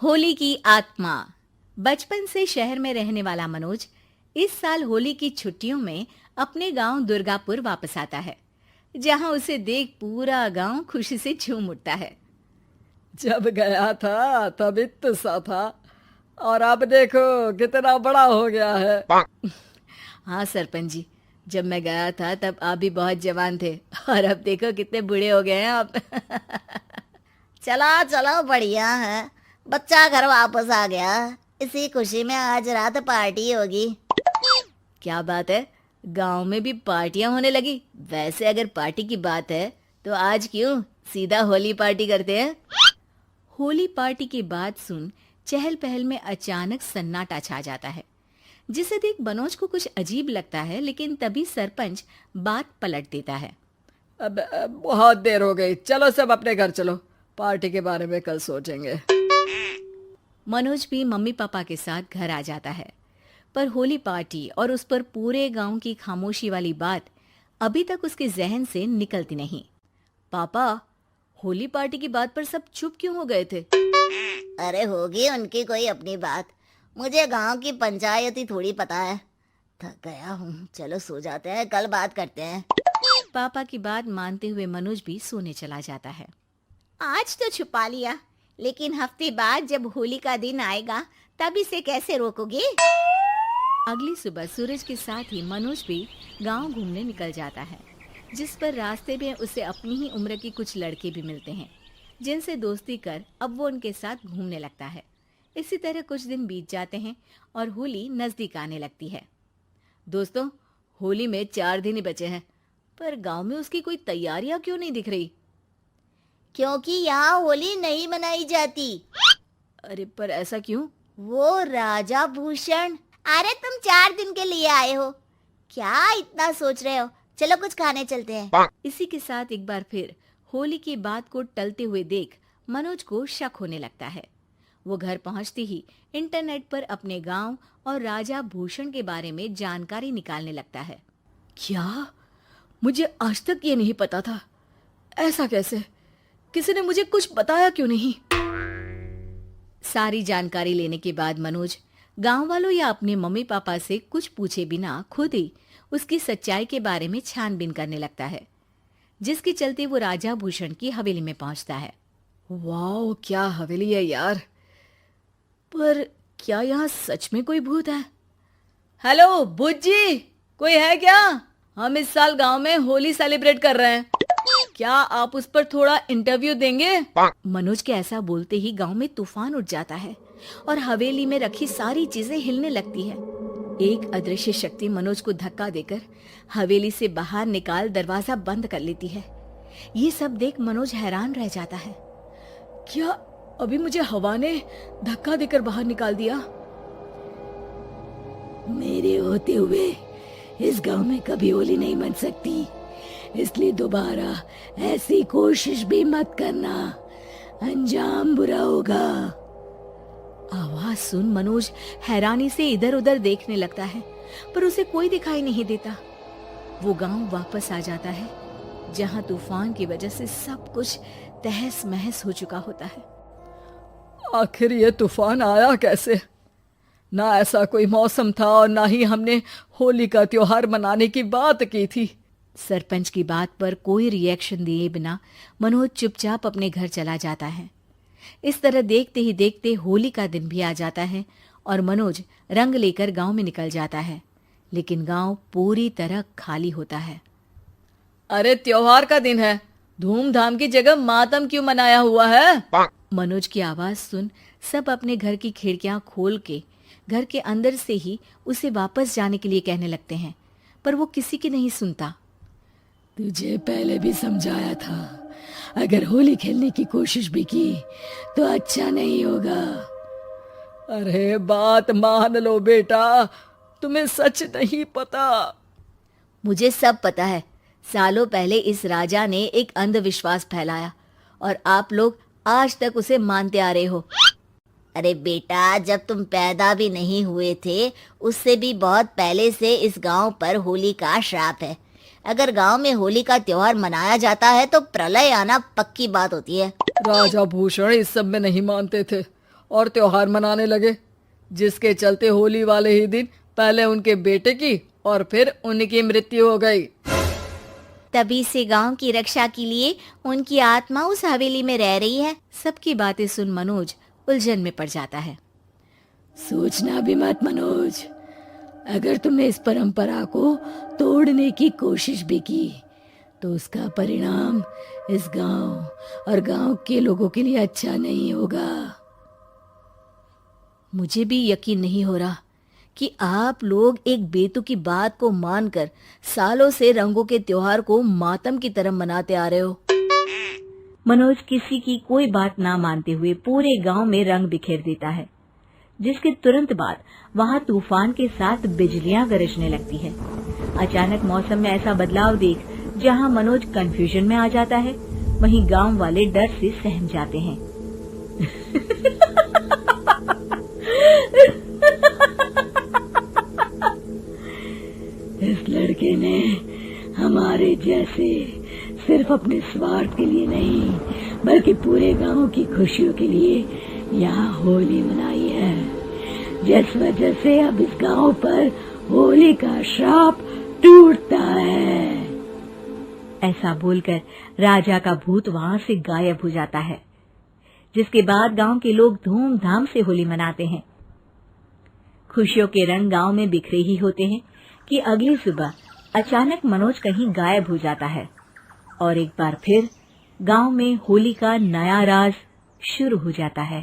होली की आत्मा। बचपन से शहर में रहने वाला मनोज इस साल होली की छुट्टियों में अपने गांव दुर्गापुर वापस आता है, जहां उसे देख पूरा गांव खुशी से झूम उठता है। जब गया था तब इतना सा था और अब देखो कितना बड़ा हो गया है। हाँ सरपंच जी, जब मैं गया था तब आप भी बहुत जवान थे और अब देखो कितने बूढ़े हो गए हैं आप। चलो चलो बढ़िया है, बच्चा घर वापस आ गया। इसी खुशी में आज रात पार्टी होगी। क्या बात है, गांव में भी पार्टियां होने लगी। वैसे अगर पार्टी की बात है तो आज क्यों सीधा होली पार्टी करते हैं। होली पार्टी की बात सुन चहल पहल में अचानक सन्नाटा छा जाता है, जिसे देख मनोज को कुछ अजीब लगता है, लेकिन तभी सरपंच बात पलट देता है। अब बहुत देर हो गई, चलो सब अपने घर चलो, पार्टी के बारे में कल सोचेंगे। मनोज भी मम्मी पापा के साथ घर आ जाता है, पर होली पार्टी और उस पर पूरे गांव की खामोशी वाली बात अभी तक उसके जहन से निकलती नहीं। पापा, होली पार्टी की बात पर सब चुप क्यों हो गए थे? अरे होगी उनकी कोई अपनी बात, मुझे गांव की पंचायती थोड़ी पता है। थक गया हूँ, चलो सो जाते हैं, कल बात करते हैं। पापा की बात मानते हुए मनोज भी सोने चला जाता है। आज तो छुपा लिया, लेकिन हफ्ते बाद जब होली का दिन आएगा तब इसे कैसे रोकोगे? अगली सुबह सूरज के साथ ही मनोज भी गांव घूमने निकल जाता है, जिस पर रास्ते में उसे अपनी ही उम्र के कुछ लड़के भी मिलते हैं, जिनसे दोस्ती कर अब वो उनके साथ घूमने लगता है। इसी तरह कुछ दिन बीत जाते हैं और होली नजदीक आने लगती है। दोस्तों, होली में 4 दिन ही बचे हैं, पर गांव में उसकी कोई तैयारियां क्यों नहीं दिख रही? क्योंकि यहाँ होली नहीं मनाई जाती। अरे पर ऐसा क्यों? वो राजा भूषण। अरे तुम 4 दिन के लिए आए हो, क्या इतना सोच रहे हो? चलो कुछ खाने चलते हैं। इसी के साथ एक बार फिर होली की बात को टलते हुए देख मनोज को शक होने लगता है। वो घर पहुंचते ही इंटरनेट पर अपने गांव और राजा भूषण के बारे में जानकारी निकालने लगता है। क्या? मुझे आज तक ये नहीं पता था। ऐसा कैसे? किसी ने मुझे कुछ बताया क्यों नहीं? सारी जानकारी लेने के बाद मनोज गांव वालों या अपने मम्मी पापा से कुछ पूछे बिना खुद ही उसकी सच्चाई के बारे में छानबीन करने लगता है, जिसके चलते वो राजा भूषण की हवेली में पहुंचता है। वाह, क्या हवेली है यार। पर क्या यहाँ सच में कोई भूत है? हेलो भूत जी, कोई है क्या? हम इस साल गांव में होली सेलिब्रेट कर रहे हैं, क्या आप उस पर थोड़ा इंटरव्यू देंगे? मनोज के ऐसा बोलते ही गांव में तूफान उठ जाता है और हवेली में रखी सारी चीजें हिलने लगती है। एक अदृश्य शक्ति मनोज को धक्का देकर हवेली से बाहर निकाल दरवाजा बंद कर लेती है। ये सब देख मनोज हैरान रह जाता है। क्या अभी मुझे हवा ने धक्का देकर बाहर निकाल दिया? मेरे होते हुए इस गांव में कभी होली नहीं मन सकती, इसलिए दोबारा ऐसी कोशिश भी मत करना, अंजाम बुरा होगा। आवाज सुन मनोज हैरानी से इधर उधर देखने लगता है, पर उसे कोई दिखाई नहीं देता। वो गांव वापस आ जाता है, जहां तूफान की वजह से सब कुछ तहस महस हो चुका होता है। आखिर ये तूफान आया कैसे? ना ऐसा कोई मौसम था और ना ही हमने होली का त्योहार मनाने की बात की थी। सरपंच की बात पर कोई रिएक्शन दिए बिना मनोज चुपचाप अपने घर चला जाता है। इस तरह देखते ही देखते होली का दिन भी आ जाता है और मनोज रंग लेकर गांव में निकल जाता है, लेकिन गांव पूरी तरह खाली होता है। अरे त्योहार का दिन है, धूमधाम की जगह मातम क्यों मनाया हुआ है? मनोज की आवाज सुन सब अपने घर की खिड़कियां खोल के घर के अंदर से ही उसे वापस जाने के लिए कहने लगते हैं, पर वो किसी की नहीं सुनता। तुझे पहले भी समझाया था, अगर होली खेलने की कोशिश भी की तो अच्छा नहीं होगा। अरे बात मान लो बेटा, तुम्हें सच नहीं पता। मुझे सब पता है। सालों पहले इस राजा ने एक अंधविश्वास फैलाया और आप लोग आज तक उसे मानते आ रहे हो। अरे बेटा, जब तुम पैदा भी नहीं हुए थे उससे भी बहुत पहले से इस गांव पर होली का श्राप है। अगर गांव में होली का त्योहार मनाया जाता है तो प्रलय आना पक्की बात होती है। राजा भूषण इस सब में नहीं मानते थे और त्योहार मनाने लगे, जिसके चलते होली वाले ही दिन पहले उनके बेटे की और फिर उनकी मृत्यु हो गई। तभी से गांव की रक्षा के लिए उनकी आत्मा उस हवेली में रह रही है। सबकी बातें सुन मनोज उलझन में पड़ जाता है। सोचना भी मत मनोज, अगर तुमने इस परंपरा को तोड़ने की कोशिश भी की तो उसका परिणाम इस गांव और गांव के लोगों के लिए अच्छा नहीं होगा। मुझे भी यकीन नहीं हो रहा कि आप लोग एक बेतुकी बात को मानकर सालों से रंगों के त्योहार को मातम की तरह मनाते आ रहे हो। मनोज किसी की कोई बात ना मानते हुए पूरे गांव में रंग बिखेर देता है, जिसके तुरंत बाद वहां तूफान के साथ बिजलियां गरजने लगती है। अचानक मौसम में ऐसा बदलाव देख जहां मनोज कंफ्यूजन में आ जाता है, वहीं गांव वाले डर से सहम जाते हैं। इस लड़के ने हमारे जैसे सिर्फ अपने स्वार्थ के लिए नहीं बल्कि पूरे गांव की खुशियों के लिए यहाँ होली मनाई है, जिस वजह से अब इस गांव पर होली का श्राप टूटता है। ऐसा बोलकर राजा का भूत वहां से गायब हो जाता है, जिसके बाद गांव के लोग धूमधाम से होली मनाते हैं। खुशियों के रंग गांव में बिखरे ही होते हैं कि अगली सुबह अचानक मनोज कहीं गायब हो जाता है और एक बार फिर गांव में होली का नया राज शुरू हो जाता है।